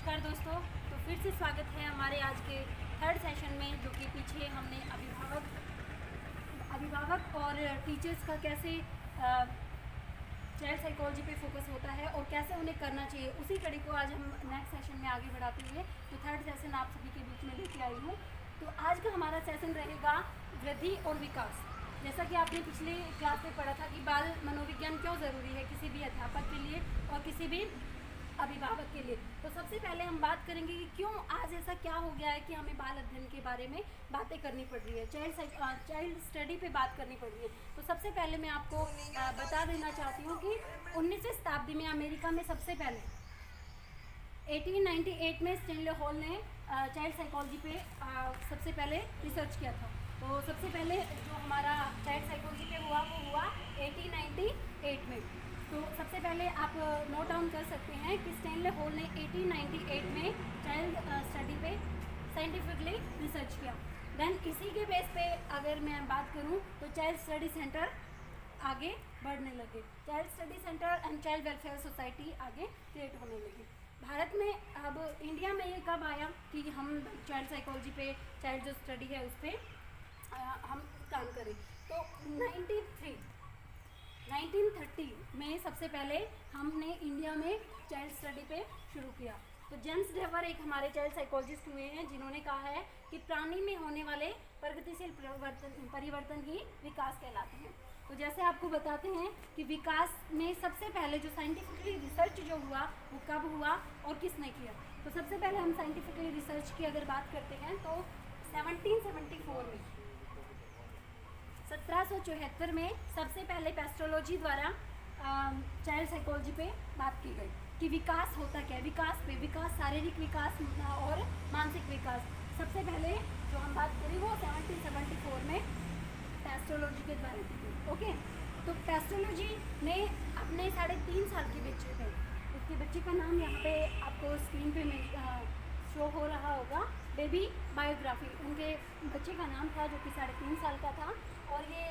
नमस्कार दोस्तों। तो फिर से स्वागत है हमारे आज के थर्ड सेशन में, जो कि पीछे हमने अभिभावक और टीचर्स का कैसे चाइल्ड साइकोलॉजी पे फोकस होता है और कैसे उन्हें करना चाहिए, उसी कड़ी को आज हम नेक्स्ट सेशन में आगे बढ़ाते हुए तो थर्ड सेशन आप सभी के बीच में लेके आई हूँ। तो आज का हमारा सेशन रहेगा वृद्धि और विकास। जैसा कि आपने पिछले क्लास में पढ़ा था कि बाल मनोविज्ञान क्यों ज़रूरी है किसी भी अध्यापक के लिए और किसी भी अभिभावक के लिए। तो सबसे पहले हम बात करेंगे कि क्यों आज ऐसा क्या हो गया है कि हमें बाल अध्ययन के बारे में बातें करनी पड़ रही है, चाइल्ड स्टडी पे बात करनी पड़ रही है। तो सबसे पहले मैं आपको बता देना चाहती हूँ कि 19वीं शताब्दी में अमेरिका में सबसे पहले 1898 में स्टैनले हॉल ने चाइल्ड साइकोलॉजी पे सबसे पहले रिसर्च किया था। तो सबसे पहले जो हमारा चाइल्ड साइकोलॉजी पे हुआ वो हुआ 1898 में। तो सबसे पहले आप नोट डाउन कर सकते हैं कि स्टैनले हॉल ने 1898 में चाइल्ड स्टडी पे साइंटिफिकली रिसर्च किया। देन इसी के बेस पे अगर मैं बात करूं तो चाइल्ड स्टडी सेंटर आगे बढ़ने लगे, child study centre and child welfare society आगे क्रिएट होने लगी। भारत में अब इंडिया में ये कब आया कि हम चाइल्ड साइकोलॉजी पे, चाइल्ड जो स्टडी है उस पर हम काम करें। तो 1930 में सबसे पहले हमने इंडिया में चाइल्ड स्टडी पे शुरू किया। तो जेम्स डेवर एक हमारे चाइल्ड साइकोलॉजिस्ट हुए हैं जिन्होंने कहा है कि प्राणी में होने वाले प्रगतिशील परिवर्तन ही विकास कहलाते हैं। तो जैसे आपको बताते हैं कि विकास में सबसे पहले जो साइंटिफिकली रिसर्च जो हुआ वो कब हुआ और किसने किया। तो सबसे पहले हम साइंटिफिकली रिसर्च की अगर बात करते हैं तो 1774 में 1774 में सबसे पहले पेस्ट्रोलॉजी द्वारा चाइल्ड साइकोलॉजी पे बात की गई कि विकास होता क्या है, विकास शारीरिक विकास और मानसिक विकास। सबसे पहले जो हम बात करें वो 1774 में पेस्ट्रोलॉजी के द्वारा की गई। ओके, तो पेस्ट्रोलॉजी ने अपने 3.5 साल के बच्चे थे, उसके बच्चे का नाम यहाँ पे आपको स्क्रीन पे शो हो रहा होगा, बेबी बायोग्राफी। उनके बच्चे का नाम था जो कि 3.5 साल का था। और ये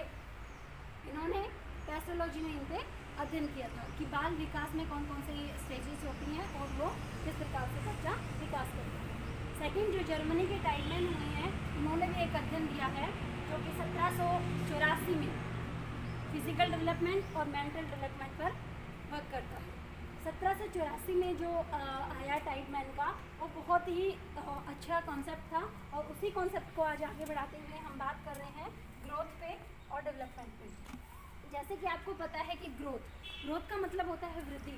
इन्होंने पेस्ट्रोलॉजी में इनके अध्ययन किया था कि बाल विकास में कौन कौन से स्टेजेस होती हैं और वो किस प्रकार से बच्चा विकास करता है। सेकंड जो जर्मनी के टाइममैन हुए हैं, उन्होंने भी एक अध्ययन दिया है जो कि 1784 में फिजिकल डेवलपमेंट और मेंटल डेवलपमेंट पर वर्क करता है। 1784 में जो आया टाइटमैन का, वो बहुत ही अच्छा कॉन्सेप्ट था और उसी कॉन्सेप्ट को आज आगे बढ़ाते हुए हम बात कर रहे हैं ग्रोथ पे और डेवलपमेंट पे। जैसे कि आपको पता है कि ग्रोथ का मतलब होता है वृद्धि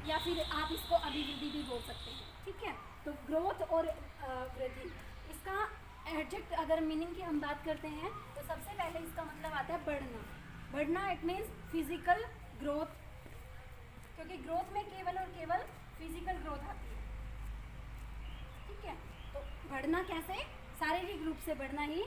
या फिर आप इसको अभिवृद्धि भी बोल सकते हैं, ठीक है। तो ग्रोथ और वृद्धि, इसका एडजेक्ट अगर मीनिंग की हम बात करते हैं तो सबसे पहले इसका मतलब आता है बढ़ना। इट मीन्स फिजिकल ग्रोथ, क्योंकि ग्रोथ में केवल और केवल फिजिकल ग्रोथ आती है, ठीक है। तो बढ़ना कैसे, शारीरिक रूप से बढ़ना ही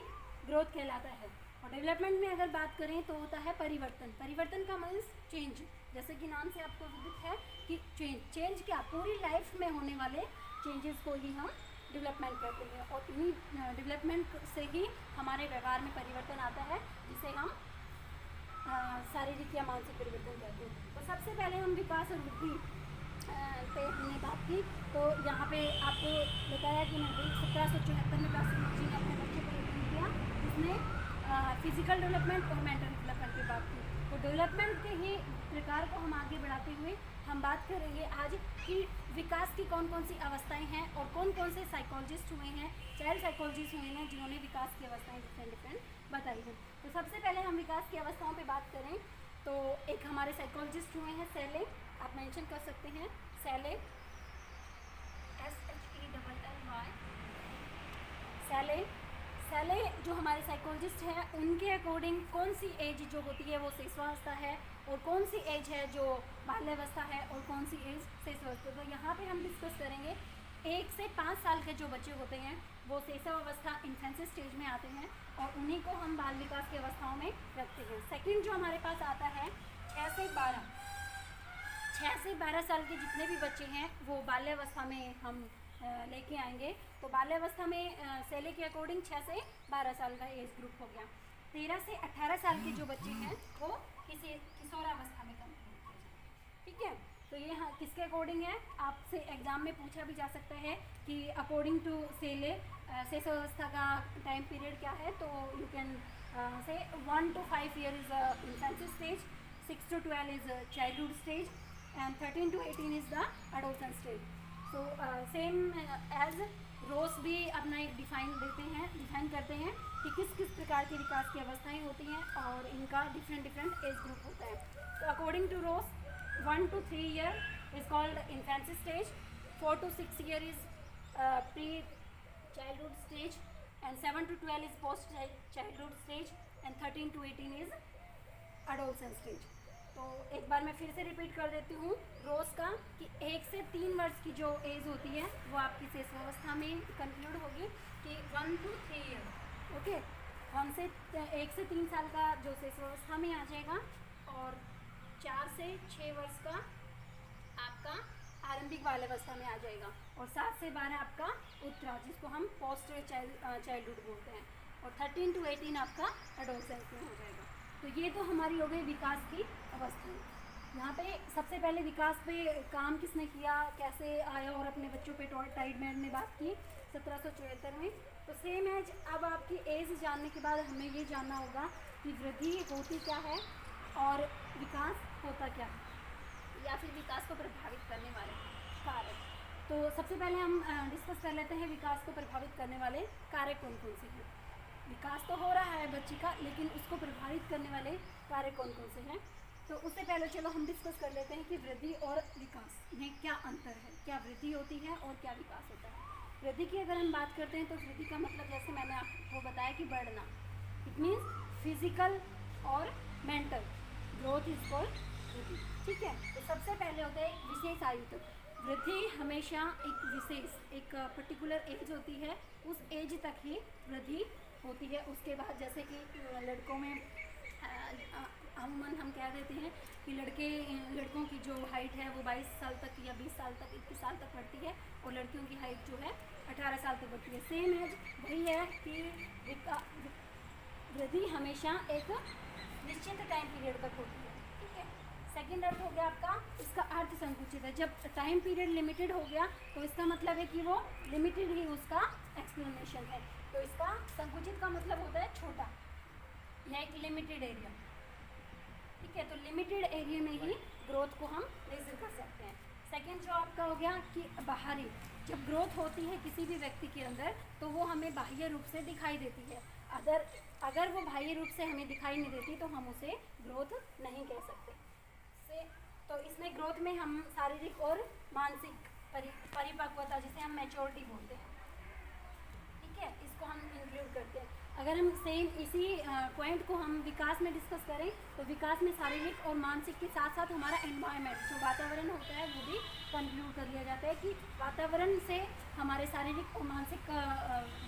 ग्रोथ कहलाता है। और डेवलपमेंट में अगर बात करें तो होता है परिवर्तन का मीन्स चेंज। जैसे कि नाम से आपको विदित है कि चेंज क्या, पूरी लाइफ में होने वाले चेंजेस को ही हम डेवलपमेंट कहते हैं। और इन्हीं डेवलपमेंट से ही हमारे व्यवहार में परिवर्तन आता है, जिसे हम शारीरिक या मानसिक परिवर्तन कहते हैं। तो सबसे पहले हम विकास और वृद्धि पे हमने बात की। तो यहाँ पे आपको बताया कि 1774 में पेस्ट्रोलॉजी ने अपने बच्चे को अध्ययन किया, जिसमें फिजिकल डेवलपमेंट और मेंटल डेवलपमेंट की बात की। तो डेवलपमेंट के ही प्रकार को हम आगे बढ़ाते हुए हम बात करेंगे आज कि विकास की कौन कौन सी अवस्थाएं हैं और कौन कौन से साइकोलॉजिस्ट हुए हैं, चाइल्ड साइकोलॉजिस्ट हुए हैं जिन्होंने विकास की अवस्थाएं डिफरेंट बताई हैं। तो सबसे पहले हम विकास की अवस्थाओं पे बात करें तो एक हमारे साइकोलॉजिस्ट हुए हैं सेले, आप मेंशन कर सकते हैं सेले, SHELLY। सेले जो हमारे साइकोलॉजिस्ट हैं, उनके अकॉर्डिंग कौन सी एज जो होती है वो शिशुअवस्था है और कौन सी एज है जो बाल्यावस्था है और कौन सी एज शिशुअवस्था। तो यहाँ पे हम डिस्कस करेंगे 1 से 5 साल के जो बच्चे होते हैं वो शिशुअवस्था इन्फेंसी स्टेज में आते हैं और उन्हीं को हम बाल विकास की अवस्थाओं में रखते हैं। सेकंड जो हमारे पास आता है 6 से 12 साल के जितने भी बच्चे हैं वो बाल्यावस्था में हम लेके आएंगे। तो बाल्यावस्था में सेले के अकॉर्डिंग 6 से 12 साल का एज ग्रुप हो गया। 13 से 18 साल के जो बच्चे हैं वो किशोरावस्था में कम, ठीक है। तो ये किसके अकॉर्डिंग है, आपसे एग्ज़ाम में पूछा भी जा सकता है कि अकॉर्डिंग टू सेले शेष अवस्था का टाइम पीरियड क्या है, तो you can say 1 to 5 year is infancy stage, 6 to 12 is childhood stage and 13 to 18 is the adolescent stage. So same age Rose भी अपना एक डिफाइन करते हैं कि किस किस प्रकार की विकास की अवस्थाएं होती हैं और इनका डिफरेंट एज ग्रुप होता है। तो according two rows 1 to 3 year is called infancy stage, 4 to 6 year is pre childhood stage and 7 to 12 is post childhood stage and 13 to 18 is adolescent stage। तो एक बार मैं फिर से रिपीट कर देती हूँ रोज़ का कि 1 से 3 वर्ष की जो एज होती है वो आपकी शिशुअवस्था में कंक्लूड होगी कि 1 to 3 year, ओके। 1 से 3 साल का जो शिशुअवस्था में आ जाएगा और 4 से 6 वर्ष का आपका आरंभिक बाल्यावस्था में आ जाएगा और 7 से 12 आपका उत्तरा जिसको हम पोस्ट चाइल्डहुड बोलते हैं और 13 to 18 आपका एडोलसेंस में हो जाएगा। तो ये तो हमारी हो गई विकास की अवस्थाएं। यहाँ पे सबसे पहले विकास पे काम किसने किया, कैसे आया और अपने बच्चों पे टाइडमैन ने बात की 1774 में। तो सेम एज अब आपकी एज जानने के बाद हमें ये जानना होगा कि वृद्धि होती क्या है और विकास होता क्या है या फिर विकास को प्रभावित करने वाले कारक। तो सबसे पहले हम डिस्कस कर लेते हैं विकास को प्रभावित करने वाले कारक कौन कौन से हैं। विकास तो हो रहा है बच्चे का, लेकिन उसको प्रभावित करने वाले कार्य कौन कौन से हैं। तो उससे पहले चलो हम डिस्कस कर लेते हैं कि वृद्धि और विकास में क्या अंतर है, क्या वृद्धि होती है और क्या विकास होता है। वृद्धि की अगर हम बात करते हैं तो वृद्धि का मतलब जैसे मैंने आपको बताया कि बढ़ना, इट मीन्स फिजिकल और मेंटल ग्रोथ इज कॉल्ड वृद्धि, ठीक है। तो सबसे पहले होता है विशेष आयु तक। वृद्धि हमेशा एक विशेष एक पर्टिकुलर एज होती है, उस एज तक ही वृद्धि होती है। उसके बाद जैसे कि लड़कों में अमूमन हम कह देते हैं कि लड़कों की जो हाइट है वो 22 साल तक या 20 साल तक 21 साल तक बढ़ती है और लड़कियों की हाइट जो है 18 साल तक बढ़ती है। सेम एज वही है कि वृद्धि हमेशा एक निश्चित टाइम पीरियड तक होती है, ठीक है। सेकेंड अर्थ हो गया आपका, इसका अर्थ संकुचित है। जब टाइम पीरियड लिमिटेड हो गया तो इसका मतलब है कि वो लिमिटेड ही उसका एक्सप्लेनेशन है। तो इसका संकुचित का मतलब होता है छोटा या एक लिमिटेड एरिया, ठीक है। तो लिमिटेड एरिया में ही ग्रोथ को हम मेजर कर सकते हैं। सेकेंड जो आपका हो गया कि बाहरी, जब ग्रोथ होती है किसी भी व्यक्ति के अंदर तो वो हमें बाह्य रूप से दिखाई देती है। अगर वो बाह्य रूप से हमें दिखाई नहीं देती तो हम उसे ग्रोथ नहीं कह सकते। तो इसमें ग्रोथ में हम शारीरिक और मानसिक परिपक्वता जिसे हम मैच्योरिटी बोलते हैं, ठीक है, इसको हम इंक्लूड करते हैं। अगर हम सेम इसी पॉइंट को हम विकास में डिस्कस करें तो विकास में शारीरिक और मानसिक के साथ साथ हमारा एनवायरनमेंट जो वातावरण होता है वो भी कंक्लूड कर लिया जाता है कि वातावरण से हमारे शारीरिक और मानसिक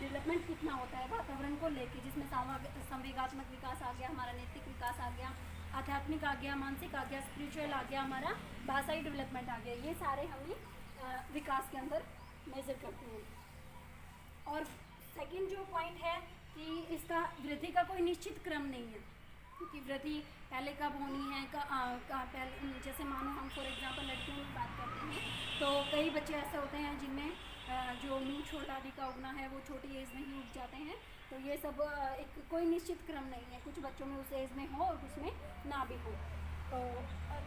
डेवलपमेंट कितना होता है वातावरण को लेके, जिसमें संवेगात्मक विकास आ गया, हमारा नैतिक विकास आ गया, आध्यात्मिक आ गया, मानसिक आ गया, स्पिरिचुअल आ गया, हमारा भाषाई डेवलपमेंट आ गया। ये सारे हम विकास के अंदर मेजर करते हैं। और सेकंड जो पॉइंट है कि इसका वृद्धि का कोई निश्चित क्रम नहीं है, क्योंकि वृद्धि पहले कब होनी है पहले, जैसे मानो हम फॉर एग्जांपल लड़कियों की बात करते हैं तो कई बच्चे ऐसे होते हैं जिनमें जो नींद छोड़ आदि का उगना है वो छोटी एज में ही उग जाते हैं। तो ये सब एक कोई निश्चित क्रम नहीं है, कुछ बच्चों में उस एज में हो और कुछ में ना भी हो। तो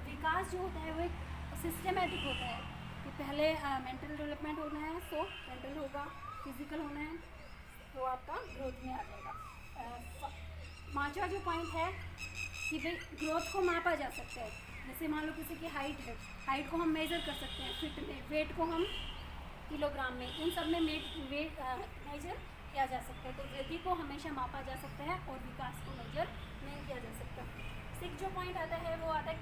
विकास जो होता है वो एक सिस्टमेटिक होता है कि पहले मेंटल डेवलपमेंट होना है तो मेंटल होगा, फिजिकल होना है तो आपका ग्रोथ में आ जाएगा। पांचवा जो पॉइंट है कि भाई ग्रोथ को मापा जा सकता है। जैसे मान लो किसी की हाइट है, हाइट को हम मेज़र कर सकते हैं फिट में, वेट को हम किलोग्राम में, इन सब में वेट मेजर किया जा सकता है। तो वृद्धि को हमेशा मापा जा सकता है और विकास को मेजर नहीं किया जा सकता। सिक्स जो पॉइंट आता है वो आता है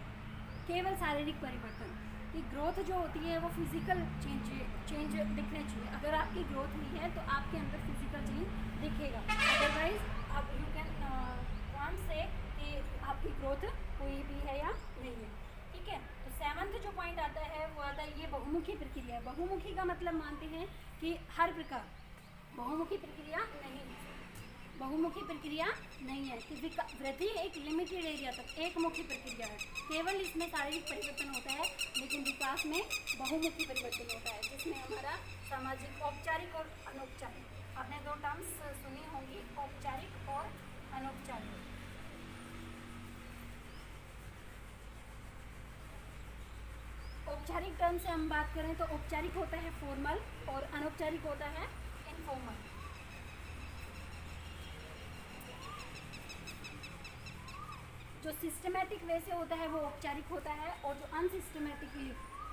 केवल शारीरिक परिवर्तन, कि ग्रोथ जो होती है वो फिजिकल चेंज दिखने चाहिए। अगर आपकी ग्रोथ हुई है तो आपके अंदर फिजिकल चेंज दिखेगा, अदरवाइज आप यू कैन कांट से कि आपकी ग्रोथ हुई भी है या नहीं है, ठीक है। तो सेवंथ जो पॉइंट आता है वो आता है ये बहुमुखी प्रक्रिया। बहुमुखी का मतलब मानते हैं कि हर प्रकार, बहुमुखी प्रक्रिया नहीं है, बहुमुखी प्रक्रिया नहीं है कि वृद्धि एक लिमिटेड एरिया तक एक मुखी प्रक्रिया है, केवल इसमें शारीरिक परिवर्तन होता है लेकिन विकास विकास में बहुमुखी परिवर्तन होता है, जिसमें हमारा सामाजिक, औपचारिक और अनौपचारिक, आपने दो टर्म्स सुनी होंगी, औपचारिक और अनौपचारिक। औपचारिक टर्म से हम बात करें तो औपचारिक होता है फॉर्मल और अनौपचारिक होता है इनफॉर्मल। जो सिस्टमेटिक वे से होता है वो औपचारिक होता है और जो अनसिस्टमेटिकली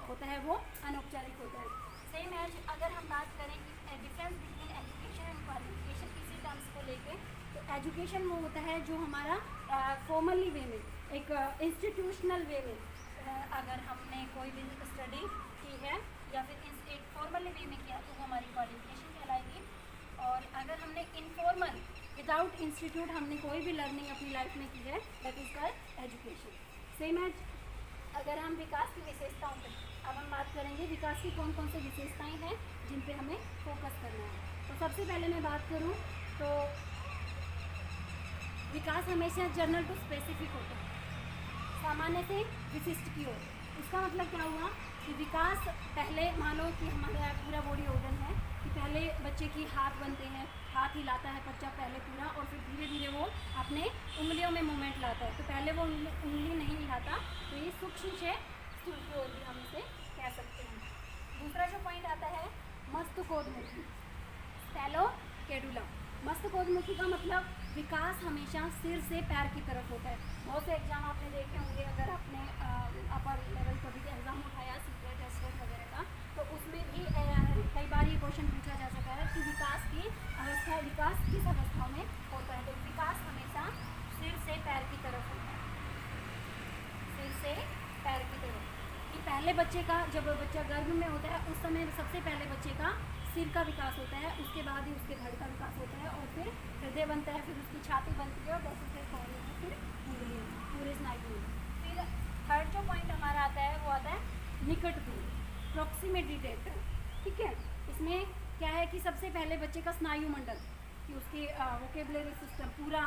होता है वो अनौपचारिक होता है। सेम एज अगर हम बात करें difference between education and qualification, इसी टर्म्स को लेके, तो एजुकेशन वो होता है जो हमारा फॉर्मली वे में, एक इंस्टीट्यूशनल वे में अगर हमने कोई भी स्टडी की है या फिर एक फॉर्मल वे में किया तो वो हमारी क्वालिफिकेशन कहलाएगी। और अगर हमने इनफॉर्मल विदाउट इंस्टीट्यूट हमने कोई भी लर्निंग अपनी लाइफ में की है, that is called education. Same as अगर हम विकास की विशेषताओं पर अब हम बात करेंगे, विकास की कौन कौन सी विशेषताएँ हैं जिन पे हमें फोकस करना है। तो सबसे पहले मैं बात करूँ तो विकास हमेशा जनरल टू स्पेसिफिक होता है, सामान्य से विशिष्ट की ओर। इसका मतलब क्या हुआ कि विकास पहले मानो कि हमारा पूरा बॉडी ऑर्गन है कि पहले बच्चे की हाथ बनते हैं, हाथ हिलाता है बच्चा पहले पूरा, और फिर धीरे धीरे वो अपने उंगलियों में मूवमेंट लाता है। तो पहले वो उंगली नहीं हिलाता, तो ये सूक्ष्म से स्थूल की ओर भी हम इसे कह सकते हैं। दूसरा जो पॉइंट आता है मस्तकोद्मुखी, स्टेलोकेडुलम। मस्तकोद्मुखी का मतलब विकास हमेशा सिर से पैर की तरफ होता है। बहुत से एग्जाम आपने देखे होंगे, अगर आपने अपर लेवल का भी एग्ज़ाम उठाया सीक्रेट एस्टेट वगैरह का, तो उसमें भी कई बार ये क्वेश्चन पूछा जा सकता है कि विकास की अवस्था, विकास किस अवस्था में होता है। तो विकास हमेशा सिर से पैर की तरफ होता है, सिर से पैर की तरफ। कि पहले बच्चे का, जब बच्चा गर्भ में होता है उस समय सबसे पहले बच्चे का सिर का विकास होता है, उसके बाद ही उसके धड़ का विकास होता है, और फिर हृदय बनता है, फिर उसकी छाती बनती है, और जैसे फिर कौन, फिर उंगलियाँ, पूरे स्नायु। फिर थर्ड जो पॉइंट हमारा आता है वो आता है निकट दूर, प्रॉक्सिमिटी डेटा। ठीक है, इसमें क्या है कि सबसे पहले बच्चे का स्नायु मंडल, कि उसकी वोकेबलरी सिस्टम, पूरा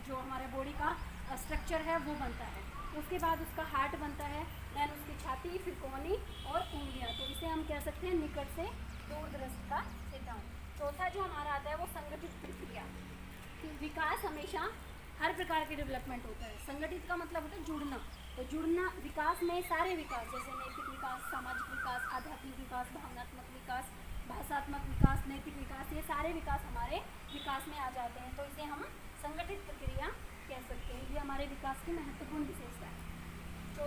जो हमारे बॉडी का स्ट्रक्चर है वो बनता है। उसके बाद उसका हार्ट बनता है, देन उसकी छाती, फिर कोहनी और उंगलियाँ। तो इसे हम कह सकते हैं निकट से दूरदृष्टि का सिद्धांत। चौथा जो हमारा आता है वो संगठित प्रक्रिया। विकास हमेशा हर प्रकार के डेवलपमेंट होता है। संगठित का मतलब होता है जुड़ना। तो जुड़ना विकास में सारे विकास, जैसे नैतिक विकास, सामाजिक विकास, आध्यात्मिक विकास, भावनात्मक विकास, भाषात्मक विकास, नैतिक विकास, ये सारे विकास हमारे विकास में आ जाते हैं। तो इसे हम संगठित प्रक्रिया कह सकते हैं। ये हमारे विकास की महत्वपूर्ण विशेषता है। जो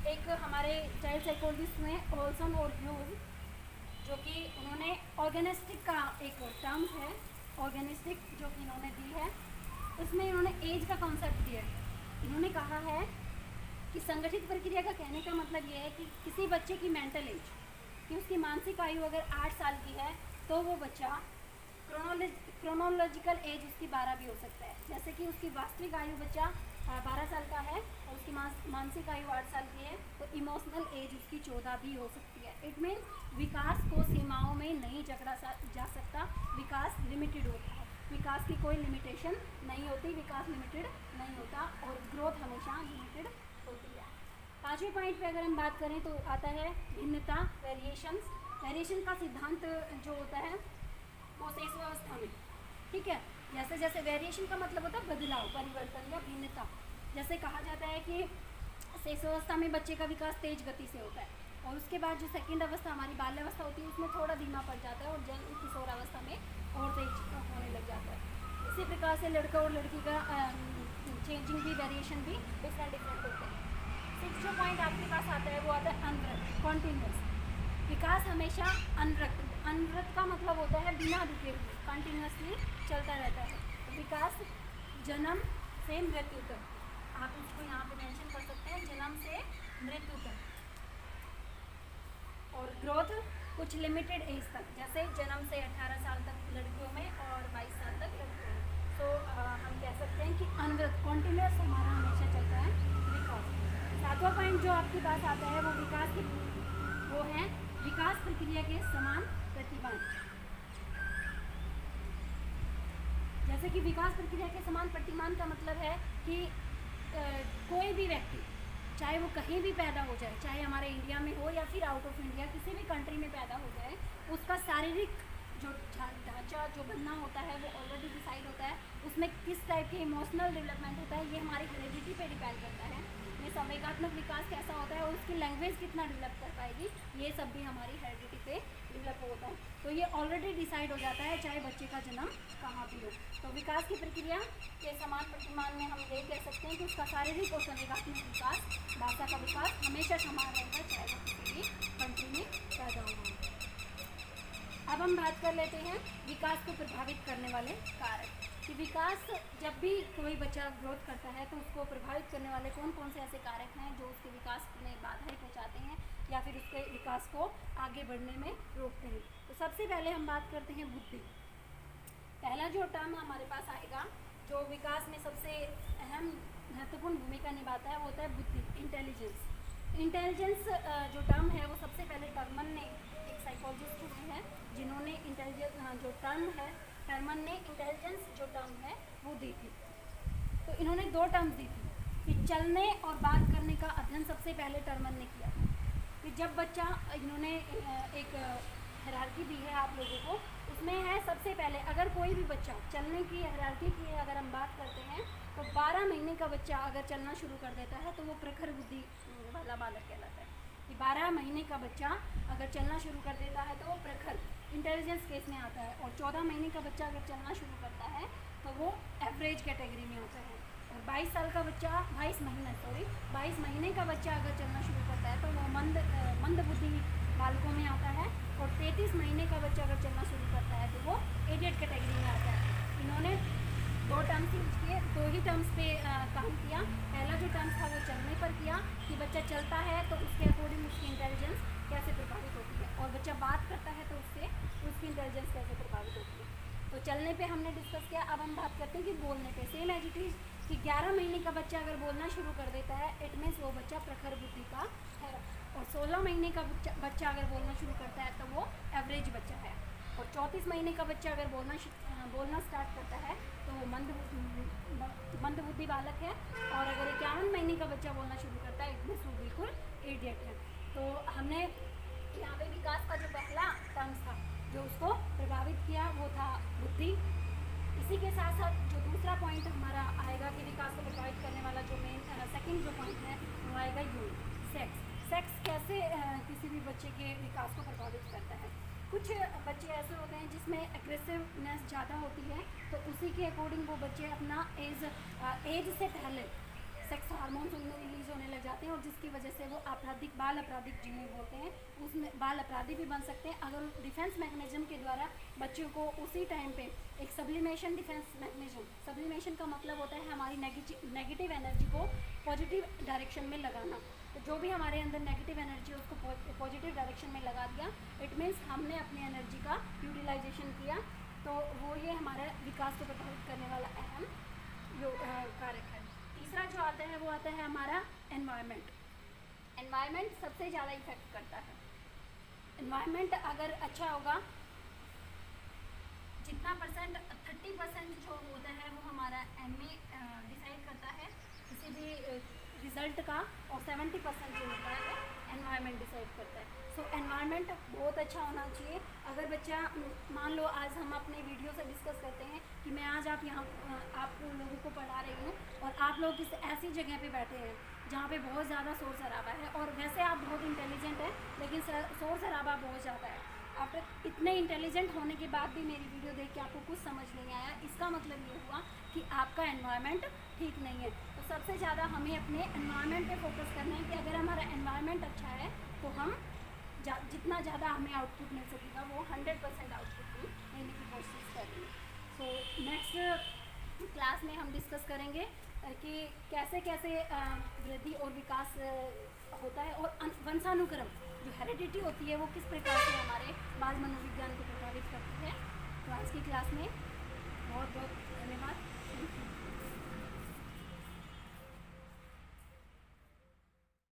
एक हमारे चाइल्ड साइकोलॉजिस्ट में ओल्सन और ह्यूज, जो कि उन्होंने ऑर्गेनिस्टिक का एक टर्म है, ऑर्गेनिस्टिक, जो कि इन्होंने दी है, उसमें इन्होंने एज का कॉन्सेप्ट दिया है। इन्होंने कहा है कि संगठित प्रक्रिया का कहने का मतलब ये है कि किसी बच्चे की मेंटल एज, कि उसकी मानसिक आयु अगर 8 साल की है तो वो बच्चा, क्रोनोलॉजिकल एज उसकी 12 भी हो सकता है। जैसे कि उसकी वास्तविक आयु बच्चा 12 साल का है और उसकी मानसिक आयु 8 साल की है, तो इमोशनल एज उसकी 14 भी हो सकती है। इट मीन्स विकास को सीमाओं में नहीं जकड़ा जा सकता, विकास लिमिटेड होता है। विकास की कोई लिमिटेशन नहीं होती, विकास लिमिटेड नहीं होता, और ग्रोथ हमेशा लिमिटेड होती है। पाँचवें पॉइंट पे अगर हम बात करें तो आता है भिन्नता, वेरिएशंस। वेरिएशन का सिद्धांत जो होता है वो शेष व्यवस्था में, ठीक है, जैसे जैसे वेरिएशन का मतलब होता है बदलाव, परिवर्तन या भिन्नता। जैसे कहा जाता है कि शेष अवस्था में बच्चे का विकास तेज गति से होता है, और उसके बाद जो सेकंड अवस्था हमारी बाल्यावस्था होती है उसमें थोड़ा धीमा पड़ जाता है, और जन किशोरावस्था में और तेज होने लग जाता है। इसी प्रकार से लड़का और लड़की का चेंजिंग भी, वेरिएशन भी डिफरेंट होते हैं। सिक्स जो पॉइंट आपके पास आता है वो आता है अनवरत, कॉन्टिन्यूस। विकास हमेशा अनवरत, अनवरत का मतलब होता है बिना रुके हुए, कंटिन्यूसली चलता रहता है। तो विकास जन्म से मृत्यु तक, आप इसको यहाँ पे मेंशन कर सकते हैं, जन्म से मृत्यु तक। और ग्रोथ कुछ लिमिटेड एज तक, जैसे जन्म से 18 साल तक लड़कियों में और 22 साल तक लड़कियों में। तो हम कह सकते हैं कि अनवरत, कॉन्टिन्यूस हमारा हमेशा चलता है विकास। सातवां पॉइंट जो आपके पास आता है वो विकास की, वो है विकास प्रक्रिया के समान प्रतिमान। जैसे कि विकास प्रक्रिया के समान प्रतिमान का मतलब है कि कोई भी व्यक्ति चाहे वो कहीं भी पैदा हो जाए, चाहे हमारे इंडिया में हो या फिर आउट ऑफ इंडिया किसी भी कंट्री में पैदा हो जाए, उसका शारीरिक जो ढांचा जो बनना होता है वो ऑलरेडी डिसाइड होता है। उसमें किस टाइप की इमोशनल डेवलपमेंट होता है ये हमारी हेरिडिटी पे डिपेंड करता है। ये संवेगात्मक विकास कैसा होता है और उसकी लैंग्वेज कितना डेवलप कर पाएगी, ये सब भी हमारी हेरिडिटी पे डेवलप होता है। तो ये ऑलरेडी डिसाइड हो जाता है चाहे बच्चे का जन्म कहाँ भी हो। तो विकास की प्रक्रिया के समान प्रतिमान में हम ये कह सकते हैं कि उसका शारीरिक और संवेगात्मक विकास, भाषा का विकास हमेशा समान रहेगा चाहे वो किसी भी कंट्री में पैदा हुआ। अब हम बात कर लेते हैं विकास को प्रभावित करने वाले कारक कि विकास जब भी कोई बच्चा ग्रोथ करता है तो उसको प्रभावित करने वाले कौन कौन से ऐसे कारक हैं जो उसके विकास में बाधाएं पहुंचाते हैं या फिर उसके विकास को आगे बढ़ने में रोकते हैं। तो सबसे पहले हम बात करते हैं बुद्धि। पहला जो टर्म हमारे पास आएगा जो विकास में सबसे अहम महत्वपूर्ण भूमिका निभाता है वो होता है बुद्धि, इंटेलिजेंस। इंटेलिजेंस जो टर्म है वो सबसे पहले टर्मन ने, एक साइकोलॉजिस्ट हुए हैं जिन्होंने इंटेलिजेंस जो टर्म है, टर्मन ने इंटेलिजेंस जो टर्म है वो दी थी। तो इन्होंने दो टर्म्स दी थी कि चलने और बात करने का अध्ययन सबसे पहले टर्मन ने किया था। कि जब बच्चा, इन्होंने एक हायरार्की दी है आप लोगों को, उसमें है सबसे पहले अगर कोई भी बच्चा चलने की हायरार्की की अगर हम बात करते हैं तो 12 महीने का बच्चा अगर चलना शुरू कर देता है तो वो प्रखर बुद्धि वाला बालक कहलाता है। कि 12 महीने का बच्चा अगर चलना शुरू कर देता है तो वो प्रखर इंटेलिजेंस केस में आता है, और 14 महीने का बच्चा अगर चलना शुरू करता है तो वो एवरेज कैटेगरी में आता है, और 22 साल का बच्चा 22 महीने का बच्चा अगर चलना शुरू करता है तो वो मंद बुद्धि बालकों में आता है, और 33 महीने का बच्चा अगर चलना शुरू करता है तो वो एडियट कैटेगरी में आता है। इन्होंने दो टर्म्स यूज किए, दो ही टर्म्स पे काम किया। पहला जो टर्म्स था वो चलने पर किया कि बच्चा चलता है तो उसके अकॉर्डिंग उसकी इंटेलिजेंस कैसे प्रभावित होती है, और बच्चा बात करता है तो उससे उसकी इंटेलिजेंस कैसे प्रभावित होती है। तो चलने पे हमने डिस्कस किया। अब हम बात करते हैं कि बोलने पे। सेम एज इट इज कि 11 महीने का बच्चा अगर बोलना शुरू कर देता है इट मीन्स वो बच्चा प्रखर बुद्धि का है, और 16 महीने का बच्चा अगर बोलना शुरू करता है तो वो एवरेज बच्चा है, और 34 महीने का बच्चा अगर बोलना स्टार्ट करता है तो वो मंद बुद्धि बालक है, और अगर 51 महीने का बच्चा बोलना शुरू करता है इट मीन्स वो बिल्कुल इडियट है। तो हमने यहाँ पे विकास का जो पहला टर्म्स था जो उसको प्रभावित किया वो था बुद्धि। इसी के साथ साथ जो दूसरा पॉइंट हमारा आएगा कि विकास को प्रभावित करने वाला जो मेन सेकंड जो पॉइंट है वो आएगा यौन, सेक्स। सेक्स कैसे किसी भी बच्चे के विकास को प्रभावित करता है। कुछ बच्चे ऐसे होते हैं जिसमें एग्रेसिवनेस ज़्यादा होती है, तो उसी के अकॉर्डिंग वो बच्चे अपना एज से पहले सेक्स हार्मोन्स उनमें रिलीज होने लग जाते हैं, और जिसकी वजह से वो बाल आपराधिक जिन्हें बोलते हैं उसमें बाल अपराधी भी बन सकते हैं। अगर डिफेंस मैकेनिज्म के द्वारा बच्चों को उसी टाइम पे एक सब्लिमेशन डिफेंस मैकेनिज्म, सब्लिमेशन का मतलब होता है हमारी नेगेटिव एनर्जी को पॉजिटिव डायरेक्शन में लगाना। तो जो भी हमारे अंदर नेगेटिव एनर्जी है उसको पॉजिटिव डायरेक्शन में लगा दिया, इट मीन्स हमने अपनी एनर्जी का यूटिलाइजेशन किया। तो वो ये हमारे विकास को प्रभावित करने वाला अहम कारक है। तीसरा जो आता है वो आता है हमारा एनवायरनमेंट। एनवायरनमेंट सबसे ज़्यादा इफेक्ट करता है। एनवायरनमेंट अगर अच्छा होगा, जितना परसेंट 30% जो होता है वो हमारा एमए डिसाइड करता है किसी भी रिजल्ट का, और 70% जो होता है एनवायरनमेंट डिसाइड करता है। सो एनवायरनमेंट बहुत अच्छा होना चाहिए। अगर बच्चा, मान लो आज हम अपने वीडियो से डिस्कस करते हैं कि मैं आज आप लोगों को पढ़ा रही हूँ और आप लोग किसी ऐसी जगह पे बैठे हैं जहाँ पे बहुत ज़्यादा शोर शराबा है, और वैसे आप बहुत इंटेलिजेंट हैं लेकिन शोर शराबा बहुत ज़्यादा है। आफ्टर इतने इंटेलिजेंट होने के बाद भी मेरी वीडियो देख के आपको कुछ समझ नहीं आया, इसका मतलब ये हुआ कि आपका एनवायरनमेंट ठीक नहीं है। तो सबसे ज़्यादा हमें अपने एनवायरनमेंट पे फोकस करना है कि अगर हमारा एनवायरनमेंट अच्छा है तो हम जितना ज़्यादा हमें आउटपुट मिल सकेगा वो 100% आउटपुट लेने की कोशिश करेंगे। सो नेक्स्ट क्लास में हम डिस्कस करेंगे कि कैसे कैसे वृद्धि और विकास होता है, और वंशानुक्रम जो हेरिडिटी होती है वो किस प्रकार से हमारे बाल मनोविज्ञान को प्रभावित करती है। तो आज की क्लास में बहुत बहुत धन्यवाद।